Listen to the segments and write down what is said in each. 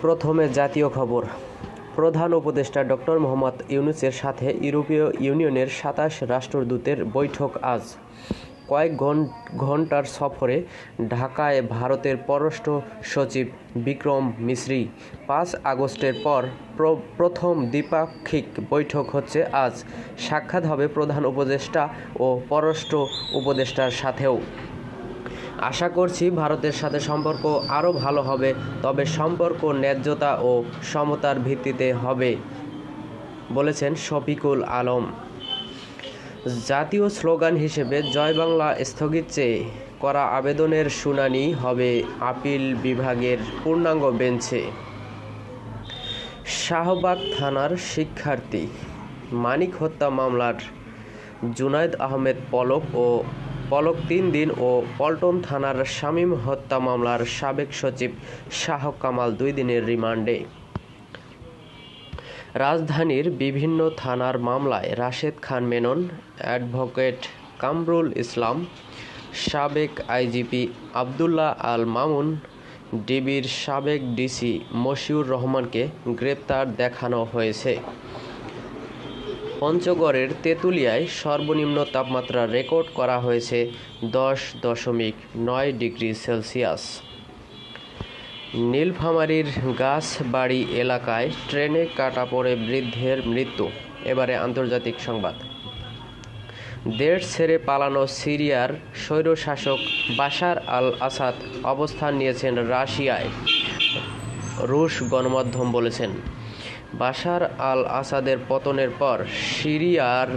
প্রথমে জাতীয় খবর। প্রধান উপদেষ্টা ডক্টর মোহাম্মদ ইউনূসের সাথে ইউরোপীয় ইউনিয়নের ২৭ রাষ্ট্রদূতের বৈঠক আজ। কয়েক ঘণ্টার সফরে ঢাকায় ভারতের পররাষ্ট্র সচিব বিক্রম মিসরি। ৫ আগস্টের পর প্রথম দ্বিপাক্ষিক বৈঠক হচ্ছে আজ। সাক্ষাৎ হবে প্রধান উপদেষ্টা ও পররাষ্ট্র উপদেষ্টার সাথেও। আশা করছি ভারতের সাথে সম্পর্ক আরও ভালো হবে, তবে সম্পর্ক ন্যায্যতা ও সমতার ভিত্তিতে হবে, বলেছেন শফিকুল আলম। জাতীয় স্লোগান হিসেবে জয় বাংলা স্থগিত চেয়ে করা আবেদনের শুনানি হবে আপিল বিভাগের পূর্ণাঙ্গ বেঞ্চে। শাহবাগ থানার শিক্ষার্থী মানিক হত্যা মামলার জুনায়েদ আহমেদ পলক ৩ দিন ও পল্টন থানার শামীম হত্যা মামলার সাবেক সচিব শাহ কামাল ২ দিনের রিমান্ডে। রাজধানীর বিভিন্ন থানার মামলায় রাশেদ খান মেনন, অ্যাডভোকেট কামরুল ইসলাম, সাবেক আইজিপি আবদুল্লাহ আল মামুন, ডিবির সাবেক ডিসি মশিউর রহমানকে গ্রেপ্তার দেখানো হয়েছে। পঞ্চগড়ের তেঁতুলিয়ায় সর্বনিম্ন তাপমাত্রা রেকর্ড করা হয়েছে 10.9 ডিগ্রি সেলসিয়াস। নীলফামারীর গাছবাড়ি এলাকায় ট্রেনে কাটা পড়ে বৃদ্ধের মৃত্যু। এবারে আন্তর্জাতিক সংবাদ। দেশ ছেড়ে পালানো সিরিয়ার স্বৈরশাসক বাশার আল আসাদ অবস্থান নিয়েছেন রাশিয়ায়। রুশ গণমাধ্যম বলেছেন, বাশার আল আসাদের পতনের পর সিরিয়ার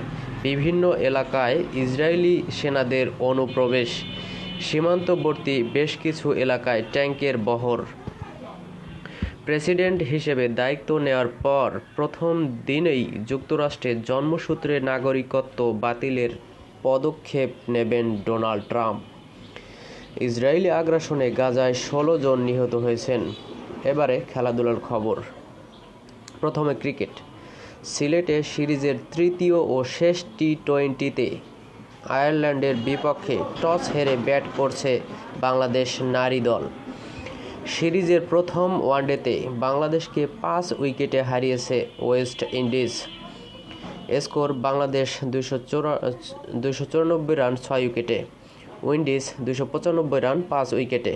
বিভিন্ন এলাকায় ইসরায়েলি সেনাদের অনুপ্রবেশ, সীমান্তবর্তী বেশ কিছু এলাকায় ট্যাঙ্কের বহর। প্রেসিডেন্ট হিসেবে দায়িত্ব নেওয়ার পর প্রথম দিনেই যুক্তরাষ্ট্রে জন্মসূত্রে নাগরিকত্ব বাতিলের পদক্ষেপ নেবেন ডোনাল্ড ট্রাম্প। ইসরায়েলি আগ্রাসনে গাজায় ১৬ জন নিহত হয়েছেন। এবারে খেলাধুলার খবর। প্রথমে ক্রিকেট। সিলেটে সিরিজের তৃতীয় ও শেষ টি-20তে আয়ারল্যান্ডের বিপক্ষে টস হেরে ব্যাট করছে বাংলাদেশ নারী দল। সিরিজের প্রথম ওয়ানডেতে বাংলাদেশকে ৫ উইকেটে হারিয়েছে West Indies. Score: Bangladesh ২৯৪ run ৬ উইকেটে, উইন্ডিজ ২৯৫ রান ৫ উইকেটে।